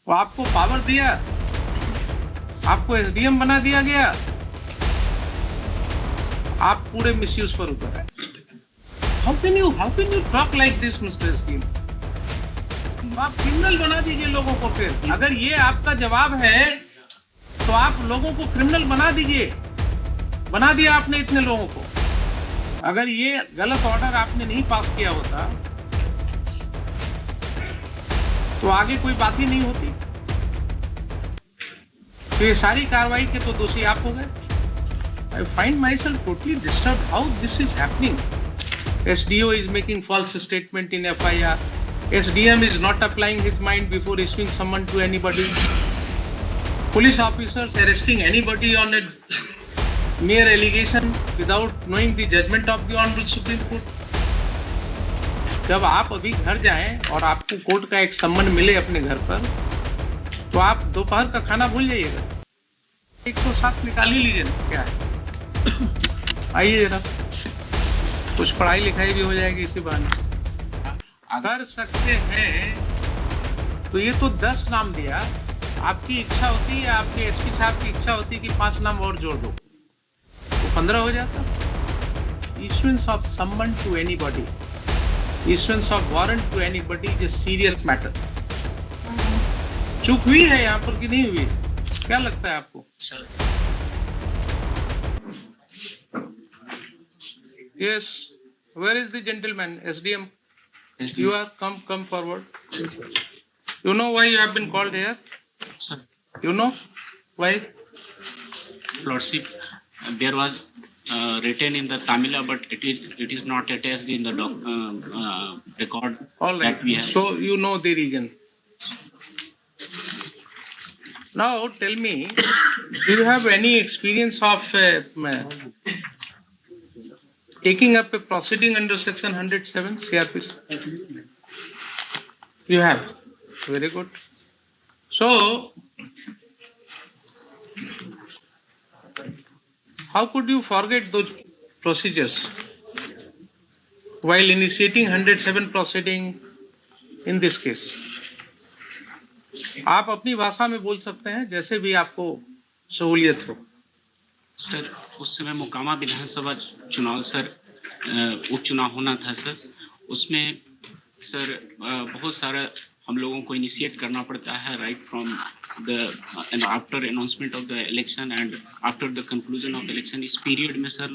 वो आपको पावर दिया, आपको एसडीएम बना दिया गया, आप पूरे मिसयूज पर उतर आए। How can you talk like this mister SDM? आप क्रिमिनल बना दीजिए लोगों को। फिर अगर ये आपका जवाब है तो आप लोगों को क्रिमिनल बना दीजिए। बना दिया आपने इतने लोगों को। अगर ये गलत ऑर्डर आपने नहीं पास किया होता तो आगे कोई बात ही नहीं होती। तो ये सारी कार्रवाई के तो दोषी आप हो गए। I find myself totally disturbed how this is happening. SDO is making false statement in FIR. SDM is not applying his mind before issuing someone to anybody. Police officers arresting anybody on a mere allegation without knowing the judgment of the Honorable Supreme Court. जब आप अभी घर जाएं और आपको court का एक सम्मन मिले अपने घर पर, तो आप दोपहर का खाना भूल जाइएगा। 107 निकाल ही लीजिए ना, क्या है। आइए जरा, कुछ पढ़ाई लिखाई भी हो जाएगी इसी बहाने। अगर सकते हैं तो ये तो 10 नाम दिया, आपकी इच्छा होती है, आपके एसपी साहब की इच्छा होती कि 5 नाम और जोड़ दो तो 15 हो जाता। Issuance of summon to anybody, issuance of warrant to anybody is a serious matter. चूक हुई है यहाँ पर कि नहीं हुई? क्या लगता है आपको? Sir Yes, where is the gentleman, SDM? You are come forward. You know why you have been called here? Sir, You know why? Lordship, there was written in the Tamila, but it is not attached in the record. All right. That we have. So you know the reason. Now tell me, do you have any experience of taking up a proceeding under section 107 CRPC? You have. Very good. So, how could you forget those procedures while initiating 107 proceeding in this case? आप अपनी भाषा में बोल सकते हैं जैसे भी आपको सहूलियत हो। सर, उस समय मोकामा विधानसभा चुनाव सर, उपचुनाव होना था सर। उसमें सर बहुत सारा हम लोगों को इनिशिएट करना पड़ता है, right from the after announcement of the election and after the conclusion of election. इस पीरियड में सर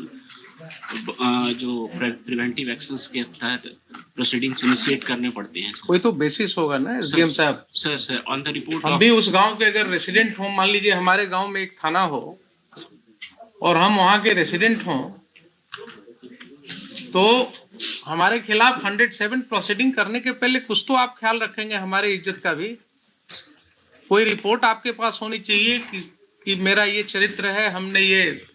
जो प्रिवेंटिव एक्शंस के तहत प्रोसीडिंग्स इनिशिएट करने पड़ते हैं। कोई तो बेसिस होगा ना एसडीएम साहब। सर ऑन द रिपोर्ट हम भी उस गांव के अगर रेसिडेंट हो, मान लीजिए हमारे गांव में एक थाना हो और हम वहां के रेसिडेंट हों, तो हमारे खिलाफ 107 प्रोसीडिंग करने के पहले कुछ तो आप ख्याल रखेंगे हमारे इज्जत का भी। कोई रिपोर्ट आपके पास होनी चाहिए कि मेरा ये चरित्र है, हमने ये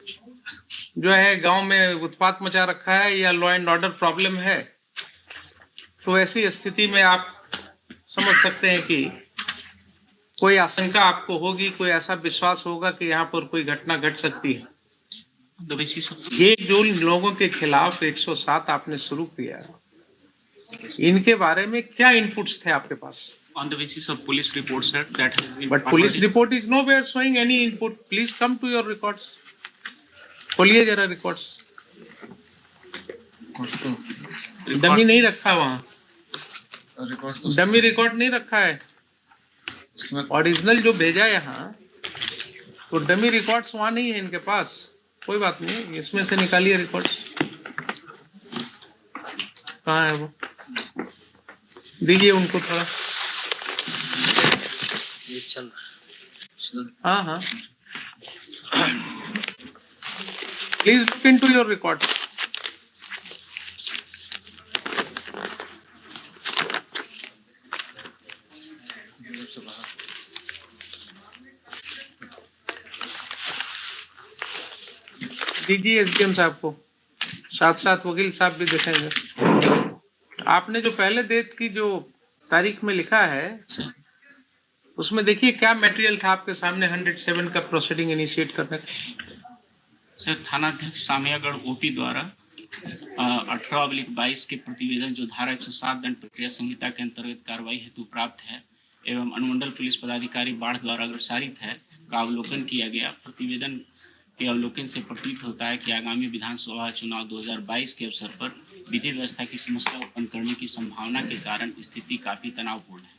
जो है गांव में उत्पात मचा रखा है या लॉ एंड ऑर्डर प्रॉब्लम है। तो ऐसी स्थिति में आप समझ सकते हैं कि कोई आशंका आपको होगी, कोई ऐसा विश्वास होगा कि यहाँ पर कोई घटना घट सकती है। ये जो लोगों के खिलाफ 107 आपने शुरू किया, इनके बारे में क्या इनपुट्स थे आपके पास? On the basis of police reports, sir, that has been. But police report is nowhere showing any input. Please come to your records. खोलिए जरा रिकॉर्ड्स। डमी नहीं रखा वहाँ, डमी रिकॉर्ड नहीं रखा है। ओरिजिनल जो भेजा यहाँ, तो डमी रिकॉर्ड्स वहाँ नहीं है इनके पास। कोई बात नहीं, इसमें से निकालिए रिकॉर्ड्स। कहाँ है वो? दीजिए उनको थोड़ा। हाँ हाँ, please look into your record. दीजिए एसडीएम साहब को, साथ साथ वकील साहब भी देखेंगे। आपने जो पहले डेट की जो तारीख में लिखा है, उसमें देखिए क्या मटेरियल था आपके सामने 107 का प्रोसीडिंग इनिशिएट करने का। सर, थानाध्यक्ष सामियागढ़ ओपी द्वारा 18/22 के प्रतिवेदन जो धारा 107 दंड प्रक्रिया संहिता के अंतर्गत कार्रवाई हेतु प्राप्त है, एवं अनुमंडल पुलिस पदाधिकारी बाढ़ द्वारा अग्रसारित है का अवलोकन किया गया। प्रतिवेदन के अवलोकन से प्रतीत होता है कि आगामी विधानसभा चुनाव 2022 के अवसर पर विधि व्यवस्था की समस्या उत्पन्न करने की संभावना के कारण स्थिति काफी तनावपूर्ण है।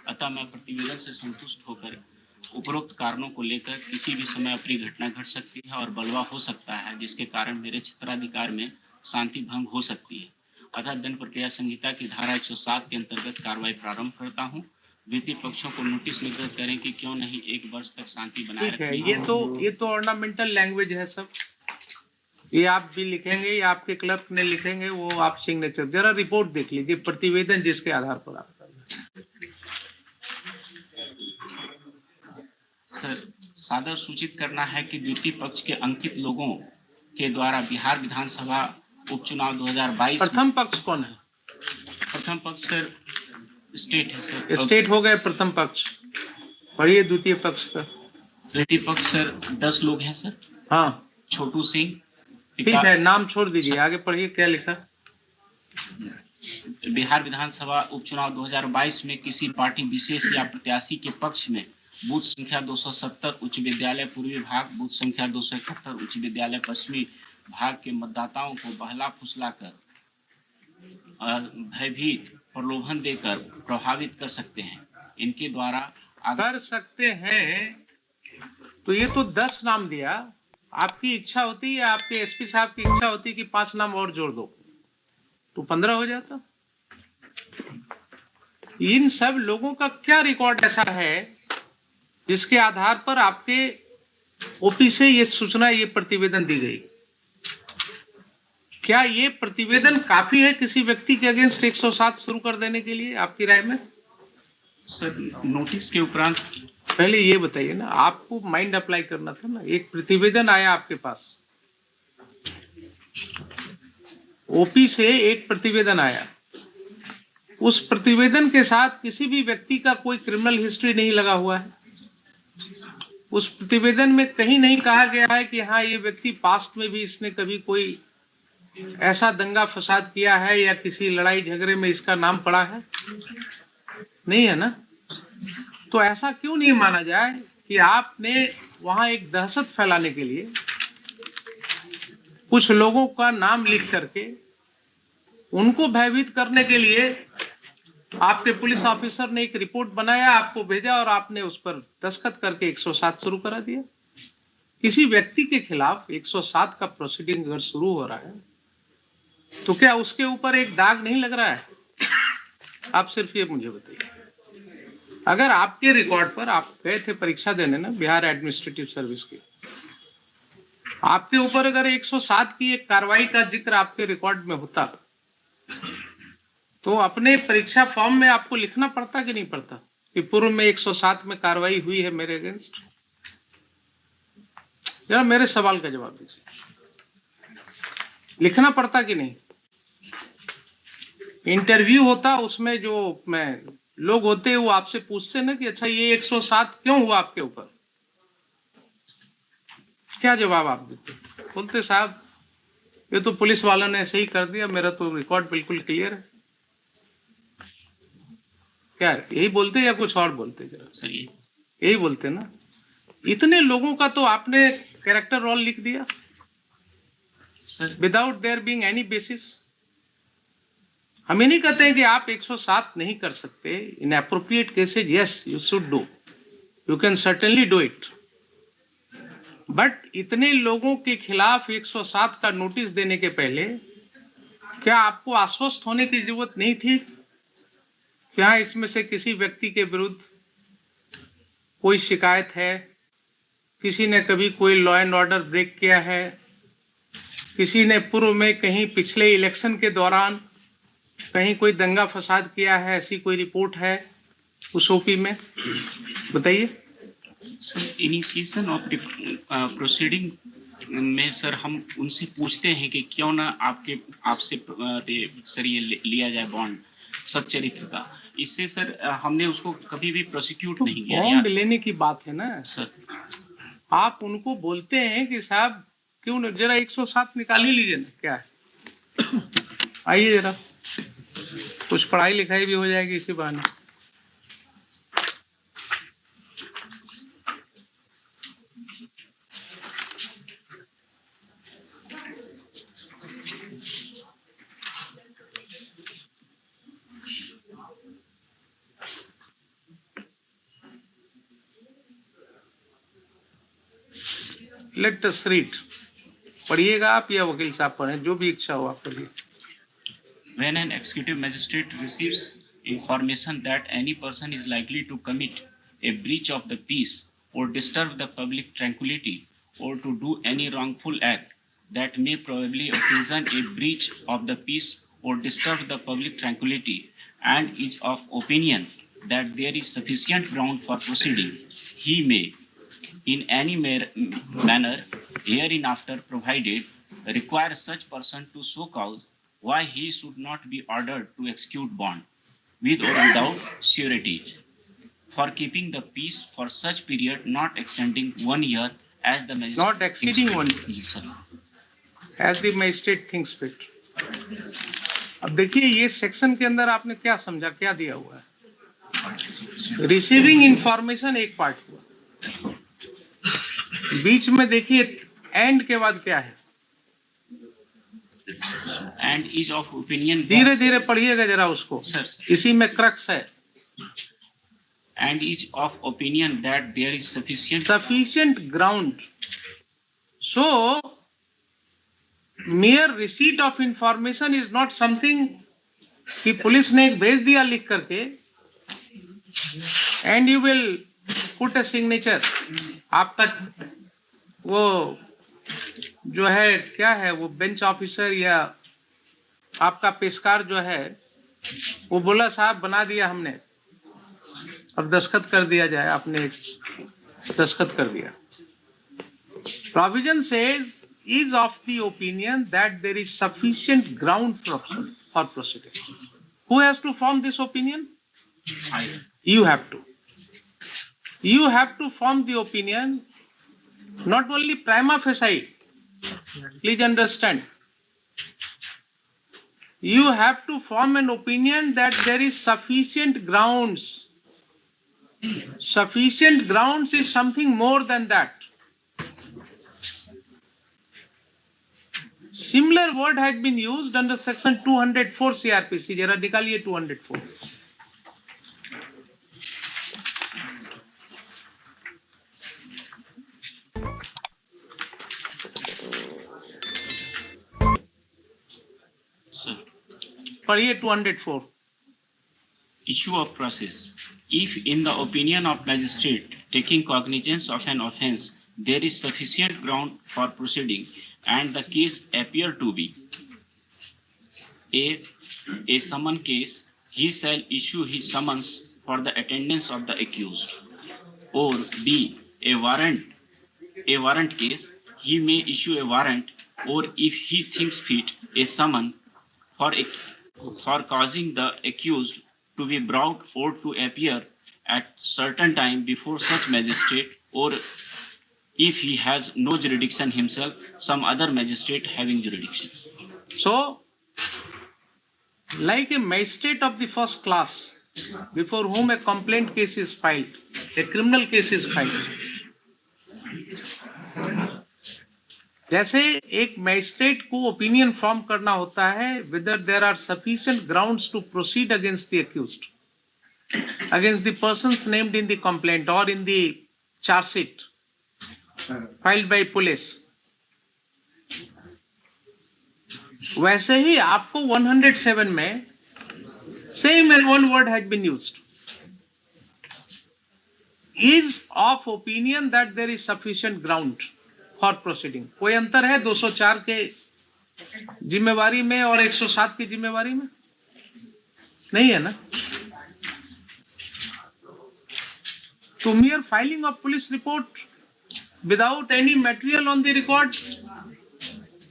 अतः मैं प्रतिवेदन से संतुष्ट होकर उपरोक्त कारणों को लेकर किसी भी समय अप्रिय घटना घट सकती है और बलवा हो सकता है, जिसके कारण मेरे क्षेत्राधिकार में शांति भंग हो सकती है। अतः दंड प्रक्रिया संहिता की धारा 107 के अंतर्गत कार्रवाई प्रारंभ करता हूँ। वित्तीय पक्षों को नोटिस निर्गत करें कि क्यों नहीं 1 वर्ष तक शांति बनाए ठीक है, रखनी। ये तो ऑर्नामेंटल लैंग्वेज है सब। ये आप भी लिखेंगे या आपके क्लर्क ने लिखेंगे, वो आप सिग्नेचर जरा रिपोर्ट देख लीजिए, प्रतिवेदन जिसके आधार पर आप कर रहे हैं। सर, सादर सूचित करना है कि द्वितीय पक्ष के अंकित लोगों के द्वारा बिहार विधानसभा उपचुनाव 2022 प्रथम पक्ष कौन है? प्रथम पक्ष सर स्टेट है सर। स्टेट हो गए प्रथम पक्ष, पढ़िए द्वितीय पक्ष का। द्वितीय पक्ष सर 10 लोग हैं सर। हाँ छोटू सिंह। ठीक है, नाम छोड़ दीजिए, आगे पढ़िए क्या लिखा। बिहार विधानसभा उपचुनाव 2022 में किसी पार्टी विशेष या प्रत्याशी के पक्ष में बूथ संख्या 270 उच्च विद्यालय पूर्वी भाग, बूथ संख्या 271 उच्च विद्यालय पश्चिमी भाग के मतदाताओं को बहला फुसलाकर भयभीत प्रलोभन देकर प्रभावित कर सकते हैं। इनके द्वारा कर सकते हैं, तो ये तो 10 नाम दिया। आपकी इच्छा होती है, आपके एसपी साहब की इच्छा होती कि 5 नाम और जोड़ दो तो 15 हो जाता। इन सब लोगों का क्या रिकॉर्ड ऐसा है जिसके आधार पर आपके ओपी से ये सूचना, ये प्रतिवेदन दी गई? क्या ये प्रतिवेदन काफी है किसी व्यक्ति के अगेंस्ट 107 शुरू कर देने के लिए, आपकी राय में? सर, नोटिस के उपरांत पहले ये बताइए ना, आपको माइंड अप्लाई करना था ना। एक प्रतिवेदन आया आपके पास, ओपी से एक प्रतिवेदन आया, उस प्रतिवेदन के साथ किसी भी व्यक्ति का कोई क्रिमिनल हिस्ट्री नहीं लगा हुआ है। उस प्रतिवेदन में कहीं नहीं कहा गया है कि हाँ ये व्यक्ति पास्ट में भी इसने कभी कोई ऐसा दंगा फसाद किया है या किसी लड़ाई झगड़े में इसका नाम पड़ा है, नहीं है ना। तो ऐसा क्यों नहीं माना जाए कि आपने वहां एक दहशत फैलाने के लिए कुछ लोगों का नाम लिख करके उनको भयभीत करने के लिए आपके पुलिस ऑफिसर ने एक रिपोर्ट बनाया, आपको भेजा और आपने उस पर दस्तखत करके 107 शुरू करा दिया। किसी व्यक्ति के खिलाफ 107 का प्रोसीडिंग अगर शुरू हो रहा है तो क्या उसके ऊपर एक दाग नहीं लग रहा है? आप सिर्फ ये मुझे बताइए। अगर आपके रिकॉर्ड पर, आप गए थे परीक्षा देने ना बिहार एडमिनिस्ट्रेटिव सर्विस की, आपके ऊपर अगर 107 की एक कार्रवाई का जिक्र आपके रिकॉर्ड में होता तो अपने परीक्षा फॉर्म में आपको लिखना पड़ता कि नहीं पड़ता कि पूर्व में 107 में कार्रवाई हुई है मेरे अगेंस्ट? जरा मेरे सवाल का जवाब दीजिए, लिखना पड़ता कि नहीं? इंटरव्यू होता, उसमें जो लोग होते वो आपसे पूछते ना कि अच्छा ये 107 क्यों हुआ आपके ऊपर, क्या जवाब आप देते? बोलते साहब ये तो पुलिस वालों ने सही कर दिया, मेरा तो रिकॉर्ड बिल्कुल क्लियर है। क्या यही बोलते या कुछ और बोलते? जरा सर यही बोलते ना। इतने लोगों का तो आपने कैरेक्टर रोल लिख दिया sir, without their being any basis. हम ये नहीं कहते हैं कि आप 107 नहीं कर सकते। इन appropriate cases yes you should do, you can certainly do it, but इतने लोगों के खिलाफ 107 का नोटिस देने के पहले क्या आपको आश्वस्त होने की जरूरत नहीं थी कि हाँ इसमें से किसी व्यक्ति के विरुद्ध कोई शिकायत है, किसी ने कभी कोई लॉ एंड ऑर्डर ब्रेक किया है, किसी ने पूर्व में कहीं पिछले इलेक्शन के दौरान कहीं कोई दंगा फसाद किया है, ऐसी कोई रिपोर्ट है उस ओपी में? बताइए। सर, इनिशिएशन ऑफ प्रोसीडिंग में सर हम उनसे पूछते हैं कि क्यों ना आपसे सर ये लिया जाए बॉन्ड सच्चरित्र का। इससे सर हमने उसको कभी भी प्रोसिक्यूट तो नहीं किया। बॉन्ड लेने की बात है ना सर, आप उनको बोलते हैं कि साहब क्यों न जरा 107 निकाल ही लीजिए ना, क्या है आइए जरा, कुछ पढ़ाई लिखाई भी हो जाएगी इसी बहाने। Let us read. पढ़िएगा आप या वकील साहब पढ़ें, जो भी इच्छा हो आप पढ़िए. When an executive magistrate receives information that any person is likely to commit a breach of the peace or disturb the public tranquility or to do any wrongful act that may probably occasion a breach of the peace or disturb the public tranquility and is of opinion that there is sufficient ground for proceeding, he may, in any manner hereinafter provided, require such person to show cause why he should not be ordered to execute bond, with or without surety, for keeping the peace for such period not extending 1 year as the magistrate Not exceeding thinks 1 year. Sir. As the magistrate thinks fit. अब देखिए ये section के अंदर आपने क्या समझा, क्या दिया हुआ है. रिसीविंग इंफॉर्मेशन एक पार्ट हुआ, बीच में देखिए एंड के बाद क्या है. And is of opinion धीरे धीरे पढ़िएगा जरा उसको, Sir. इसी में क्रक्स है. and is of opinion that there is Sufficient ground. So mere receipt of information is not something कि पुलिस ने एक भेज दिया लिख करके and you will put a signature. आपका वो जो है क्या है, वो बेंच ऑफिसर या आपका पेशकार जो है वो बोला साहब बना दिया हमने, अब दस्तखत कर दिया जाए. आपने दस्तखत कर दिया. Provision says is of the opinion that there is sufficient ground for proceeding. Who has to form this opinion? I, You have to. You have to form the opinion, not only prima facie. Please understand. You have to form an opinion that there is sufficient grounds. Sufficient grounds is something more than that. Similar word has been used under section 204 CRPC. जरा निकालिए 204. sir. पढ़िए 204. Issue of process. If in the opinion of magistrate taking cognizance of an offence, there is sufficient ground for proceeding and the case appear to be a summon case, he shall issue his summons for the attendance of the accused. Or B, a warrant case, he may issue a warrant, or if he thinks fit, a summon for causing the accused to be brought or to appear at certain time before such magistrate, or if he has no jurisdiction himself, some other magistrate having jurisdiction. So, like a magistrate of the first class, before whom a complaint case is filed, a criminal case is filed. जैसे एक magistrate को opinion form करना होता है whether there are sufficient grounds to proceed against the accused, against the persons named in the complaint or in the charge sheet filed by police. वैसे ही आपको 107 में same and one word has been used. Is of opinion that there is sufficient ground for proceeding. कोई अंतर है 204 के जिम्मेवारी में और 107 की जिम्मेवारी में? नहीं है ना? To mere filing of police report without any material on the record.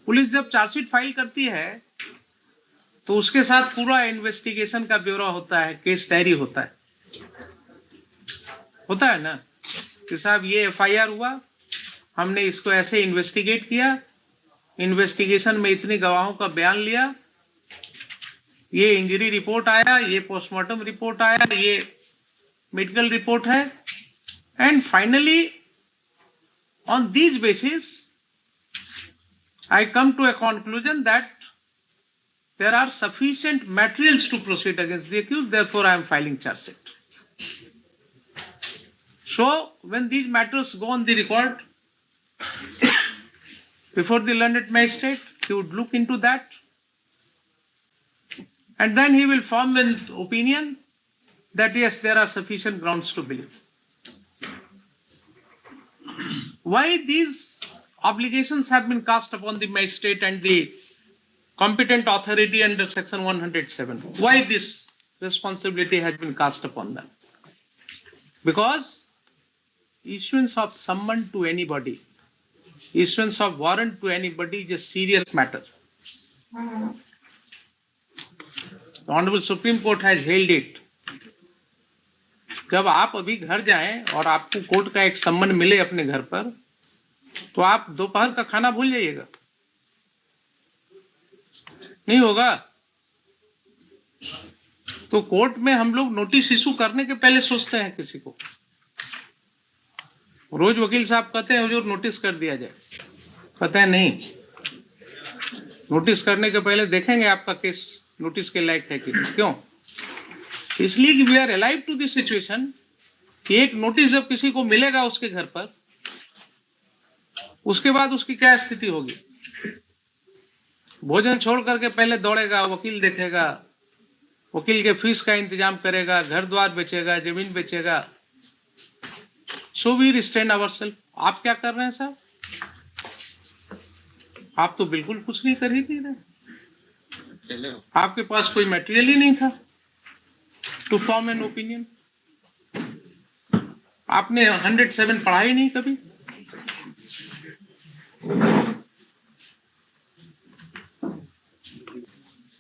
Police जब चार्जशीट फाइल करती है तो उसके साथ पूरा इन्वेस्टिगेशन का ब्यौरा होता है, केस डायरी होता है ना कि साहब ये एफआईआर हुआ, हमने इसको ऐसे इन्वेस्टिगेट किया, इन्वेस्टिगेशन में इतने गवाहों का बयान लिया, ये इंजरी रिपोर्ट आया, ये पोस्टमार्टम रिपोर्ट आया, ये मेडिकल रिपोर्ट है, and finally on these basis I come to a conclusion that there are sufficient materials to proceed against the accused, therefore I am filing charge sheet. So when these matters go on the record, before the learned magistrate. He would look into that, and then he will form an opinion that yes, there are sufficient grounds to believe. Why these obligations have been cast upon the magistrate and the competent authority under section 107? Why this responsibility has been cast upon them? Because issuance of summon to anybody, issuance of warrant to anybody is a serious matter. The Honorable Supreme Court has held it. जब आप अभी घर जाएं और आपको court का एक सम्मन मिले अपने घर पर, तो आप दोपहर का खाना भूल जाइएगा, नहीं होगा। तो कोर्ट में हम लोग नोटिस इशू करने के पहले सोचते हैं किसी को। रोज वकील साहब कहते हैं हुजूर नोटिस कर दिया जाए, कहते हैं नहीं, नोटिस करने के पहले देखेंगे आपका केस नोटिस के लायक है कि नहीं। क्यों? इसलिए कि we are alive to this situation कि एक नोटिस जब किसी को मिलेगा उसके घर पर, उसके बाद उसकी क्या स्थिति होगी। भोजन छोड़ करके पहले दौड़ेगा, वकील देखेगा, वकील के फीस का इंतजाम करेगा, घर द्वार बेचेगा, जमीन बेचेगा। So we restrain ourself. आप क्या कर रहे हैं साहब? आप तो बिल्कुल कुछ नहीं कर ही नहीं रहे। आपके पास कोई मटेरियल ही नहीं था टू फॉर्म एन ओपिनियन। आपने 107 पढ़ा ही नहीं कभी।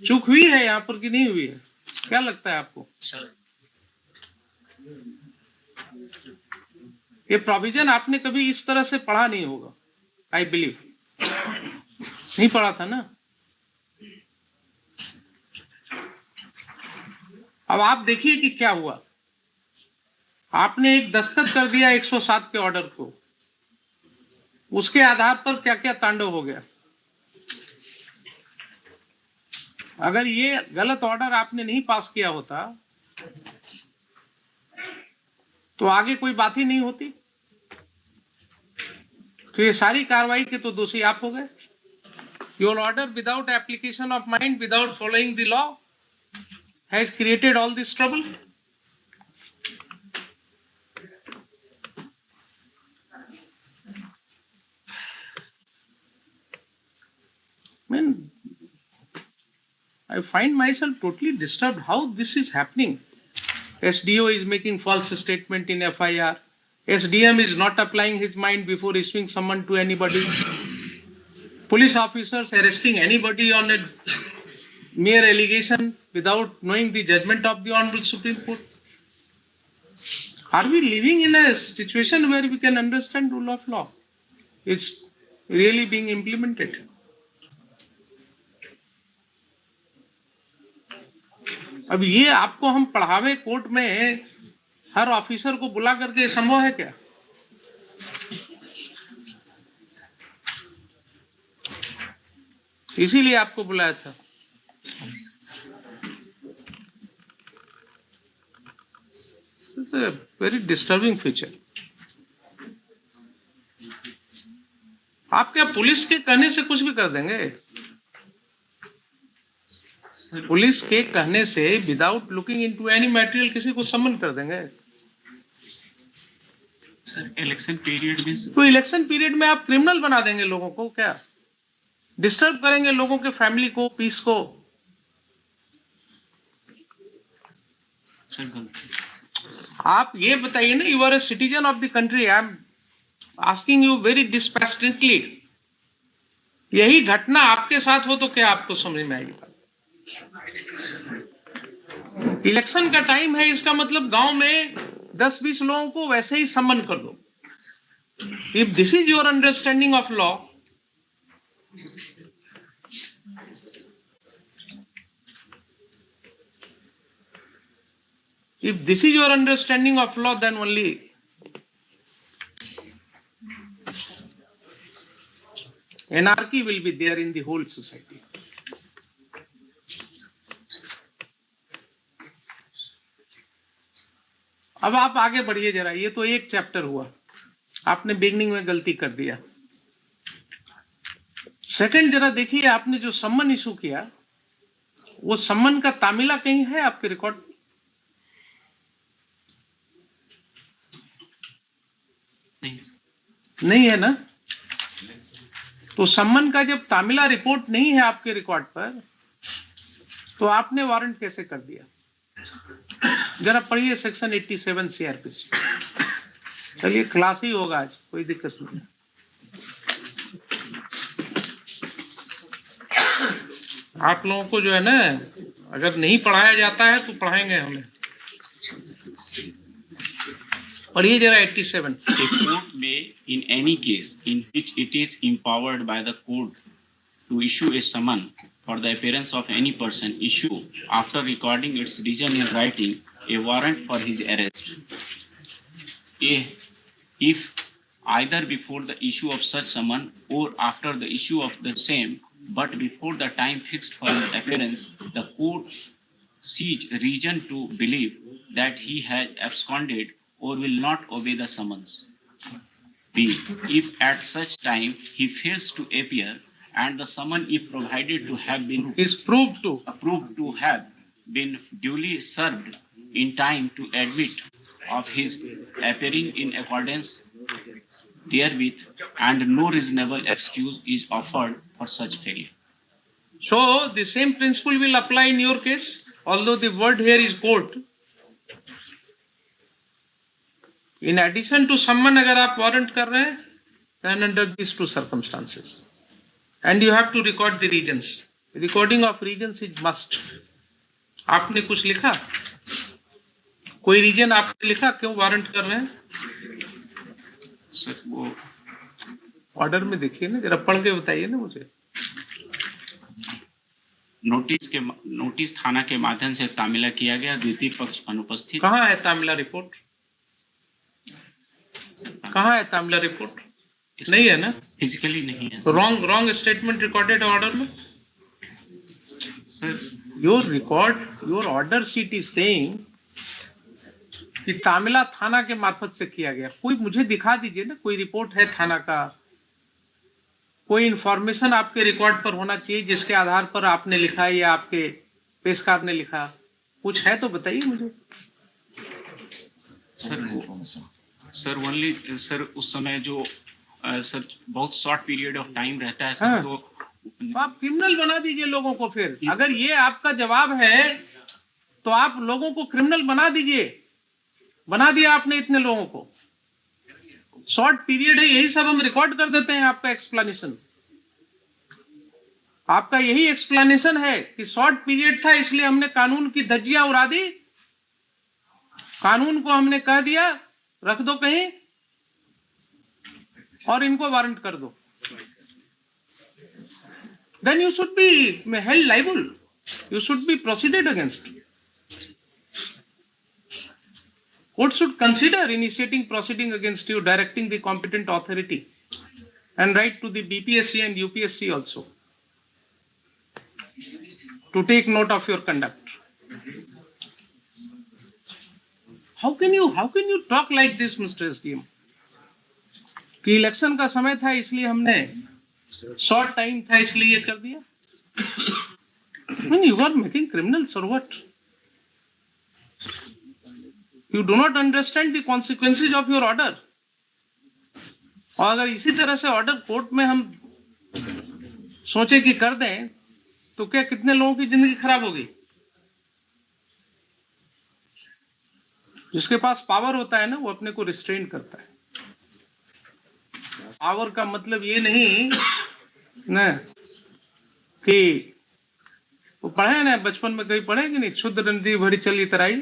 चूक हुई है यहाँ पर कि नहीं हुई है? क्या लगता है आपको? ये प्रोविजन आपने कभी इस तरह से पढ़ा नहीं होगा, आई बिलीव। नहीं पढ़ा था ना। अब आप देखिए कि क्या हुआ। आपने एक दस्तखत कर दिया 107 के ऑर्डर को, उसके आधार पर क्या क्या तांडव हो गया। अगर ये गलत ऑर्डर आपने नहीं पास किया होता तो आगे कोई बात ही नहीं होती। तो ये सारी कार्रवाई के तो दोषी आप हो गए। Your order without application of mind, without following the law has created all this trouble. I mean, I find myself totally disturbed how this is happening. SDO is making false statement in FIR. SDM is not applying his mind before issuing summon to anybody. Police officers arresting anybody on a mere allegation without knowing the judgment of the Honorable Supreme Court. Are we living in a situation where we can understand rule of law? It's really being implemented. अब ये आपको हम पढ़ावे court में हर officer को बुला करके संभव है क्या? इसीलिए आपको बुलाया था। It's a very disturbing feature. आप क्या पुलिस के कहने से कुछ भी कर देंगे? पुलिस के कहने से without looking into any material किसी को समन कर देंगे? सर इलेक्शन पीरियड में तो इलेक्शन पीरियड में आप क्रिमिनल बना देंगे लोगों को क्या? डिस्टर्ब करेंगे लोगों के फैमिली को, पीस को। सर आप ये बताइए ना, you are a citizen of the country. I am asking you very dispassionately. यही घटना आपके साथ हो तो क्या आपको समझ में आएगी? इलेक्शन का टाइम है, इसका मतलब गांव में 10-20 लोगों को वैसे ही सम्मन कर दो। If this is your understanding of law, if this is your understanding of law, then only anarchy will be there in the whole society. अब आप आगे बढ़िए जरा। ये तो एक चैप्टर हुआ, आपने बिगनिंग में गलती कर दिया। सेकंड, जरा देखिए आपने जो सम्मन इशू किया, वो सम्मन का तामिला कहीं है आपके रिकॉर्ड में? नहीं है ना? तो सम्मन का जब तामिला रिपोर्ट नहीं है आपके रिकॉर्ड पर, तो आपने वारंट कैसे कर दिया? जरा पढ़िए सेक्शन 87 सीआरपीसी। चलिए क्लास ही होगा आज, कोई दिक्कत नहीं। आप लोगों को जो है ना, अगर नहीं पढ़ाया जाता है तो पढ़ाएंगे हमें। पढ़िए जरा 87। A court may, in any case in which it is empowered by the court to issue a summon for the appearance of any person, issue, after recording its reason in writing, a warrant for his arrest. If either before the issue of such summon or after the issue of the same, but before the time fixed for his appearance, the court sees reason to believe that he has absconded or will not obey the summons. B. If at such time he fails to appear and the summon is provided to have been is proved to have been duly served in time to admit of his appearing in accordance therewith, and no reasonable excuse is offered for such failure. So the same principle will apply in your case, although the word here is court. In addition to summon, अगर आप warrant कर रहे हैं, then under these two circumstances, and you have to record the reasons. Recording of reasons is must. आपने कुछ लिखा? कोई reason आपने लिखा क्यों वारंट कर रहे हैं? सर वो ऑर्डर में देखिए ना, जरा पढ़ के बताइए ना मुझे। नोटिस थाना के माध्यम से तामिला किया गया, द्वितीय पक्ष अनुपस्थित। कहाँ है तामिला रिपोर्ट? कहाँ है तामिला रिपोर्ट? नहीं है ना? फिजिकली नहीं है। रॉन्ग स्टेटमेंट रिकॉर्डेड ऑर्डर में। Sir your order sheet is saying कि तामिला थाना के मार्फत से किया गया। कोई मुझे दिखा दीजिए ना, कोई रिपोर्ट है थाना का, कोई इंफॉर्मेशन आपके रिकॉर्ड पर होना चाहिए जिसके आधार पर आपने लिखा या आपके पेशकार ने लिखा। कुछ है तो बताइए मुझे। सर ओनली सर उस समय जो सर बहुत शॉर्ट पीरियड ऑफ टाइम रहता है सर। हाँ। तो आप क्रिमिनल बना दीजिए लोगों को। फिर अगर ये आपका जवाब है तो आप लोगों को क्रिमिनल बना दीजिए। बना दिया आपने इतने लोगों को। शॉर्ट पीरियड है, यही सब हम रिकॉर्ड कर देते हैं। आपका एक्सप्लेनेशन, आपका यही एक्सप्लेनेशन है कि शॉर्ट पीरियड था इसलिए हमने कानून की धज्जियां उड़ा दी। कानून को हमने कह दिया रख दो कहीं और इनको वारंट कर दो। Then you should be held liable. You should be proceeded against. Court should consider initiating proceeding against you, directing the competent authority, and write to the BPSC and UPSC also to take note of your conduct. How can you talk like this, Mr. SDM? कि election का समय था इसलिए हमने short time था इसलिए ये कर दिया। You are making criminals or what? You do not understand the consequences of your order. और अगर इसी तरह से ऑर्डर कोर्ट में हम सोचे कि कर दें तो क्या कितने लोगों की जिंदगी खराब होगी। जिसके पास पावर होता है ना वो अपने को रिस्ट्रेन करता है। पावर का मतलब ये नहीं ना कि वो पढ़े ना, बचपन में कहीं पढ़े कि नहीं, क्षुद्र नदी भरी चली तराई।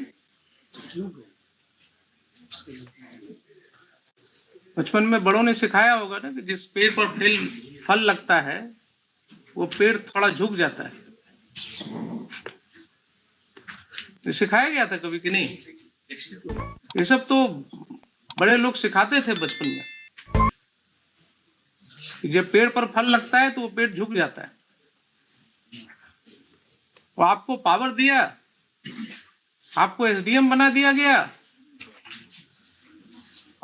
बचपन में बड़ों ने सिखाया होगा ना कि जिस पेड़ पर फल लगता है वो पेड़ थोड़ा झुक जाता है। ये सिखाया गया था कभी कि नहीं? ये सब तो बड़े लोग सिखाते थे बचपन में। जब पेड़ पर फल लगता है तो वो पेड़ झुक जाता है। वो आपको पावर दिया, आपको एसडीएम बना दिया गया,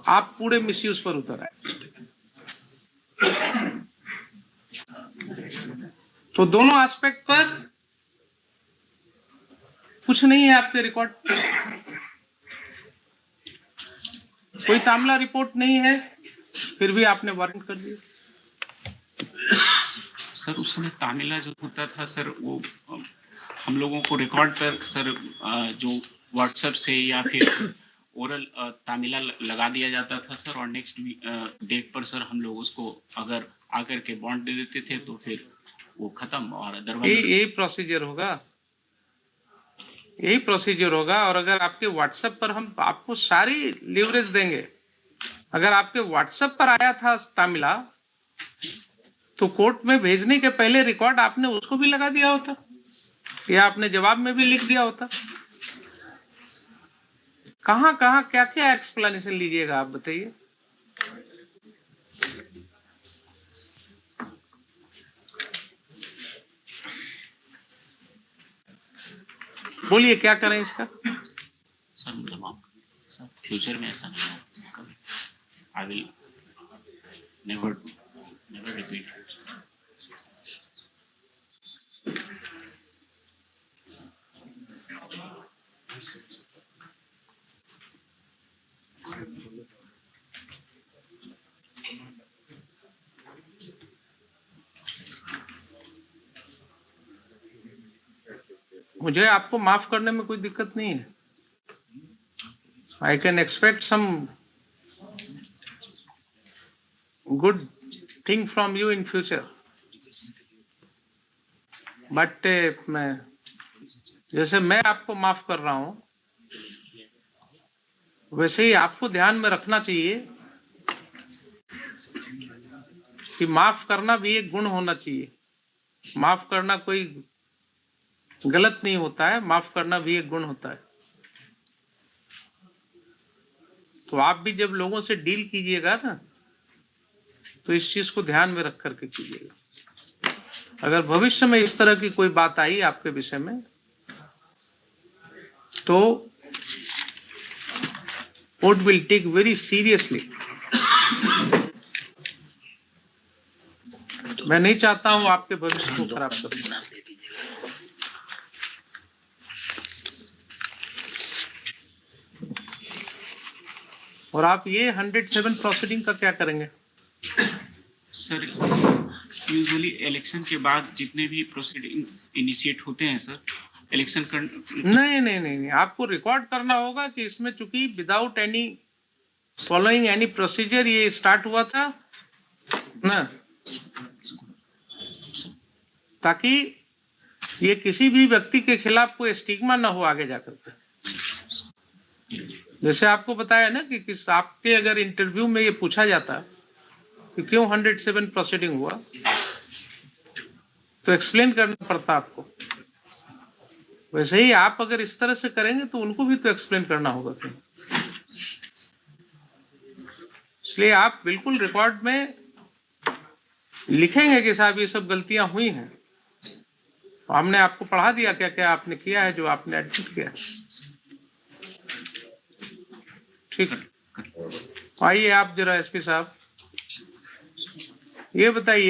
आप पूरे मिसयूज पर उतर आए। तो दोनों एस्पेक्ट पर कुछ नहीं है आपके रिकॉर्ड, कोई तामला रिपोर्ट नहीं है, फिर भी आपने वारंट कर दिया। सर उस समय तामिला जो होता था सर, वो हम लोगों को रिकॉर्ड पर सर जो व्हाट्सएप से या फिर ओरल तामिला लगा दिया जाता था सर, और नेक्स्ट डेट पर सर हम लोग उसको अगर आकर के बॉन्ड दे देते थे तो फिर वो खत्म, और अदरवाइज यही प्रोसीजर होगा, यही प्रोसीजर होगा। और अगर आपके व्हाट्सएप पर हम आपको सारी लीवरेज देंगे, अगर आपके व्हाट्सएप पर आया था तामिला तो कोर्ट में भेजने के पहले रिकॉर्ड आपने उसको भी लगा दिया होता, या आपने जवाब में भी लिख दिया होता। कहां कहां क्या क्या एक्सप्लेनेशन लीजिएगा आप बताइए। बोलिए क्या करें इसका। सर मतलब आप सर फ्यूचर में ऐसा नहीं हो कभी, आई विल नेवर रिपीट। मुझे आपको माफ करने में कोई दिक्कत नहीं है। I can expect some good thing from you in future, but मैं जैसे मैं आपको माफ कर रहा हूं वैसे ही आपको ध्यान में रखना चाहिए कि माफ करना भी एक गुण होना चाहिए। माफ करना कोई गलत नहीं होता है, माफ करना भी एक गुण होता है। तो आप भी जब लोगों से डील कीजिएगा ना तो इस चीज को ध्यान में रख करके कीजिएगा। अगर भविष्य में इस तरह की कोई बात आई आपके विषय में तो court will take very seriously. मैं नहीं चाहता हूं आपके भविष्य को खराब करूं। और आप ये 107 प्रोसीडिंग का क्या करेंगे? सर यूजुअली इलेक्शन के बाद जितने भी प्रोसीडिंग इनिशिएट होते हैं सर, इलेक्शन कर नहीं, आपको रिकॉर्ड करना होगा कि इसमें चूंकि without any following any procedure ये स्टार्ट हुआ था ना, ताकि ये किसी भी व्यक्ति के खिलाफ कोई स्टिग्मा ना हो आगे जाकर के। जैसे आपको बताया ना कि किस आपके अगर इंटरव्यू में ये पूछा जाता कि क्यों 107 प्रोसीडिंग हुआ तो एक्सप्लेन करना पड़ता आपको। वैसे ही आप अगर इस तरह से करेंगे तो उनको भी तो एक्सप्लेन करना होगा। इसलिए आप बिल्कुल रिकॉर्ड में लिखेंगे कि साहब ये सब गलतियां हुई हैं, तो हमने आपको पढ़ा दिया क्या क्या आपने किया है जो आपने एडमिट किया। ठीक है, आइए आप जरा एसपी साहब ये बताइए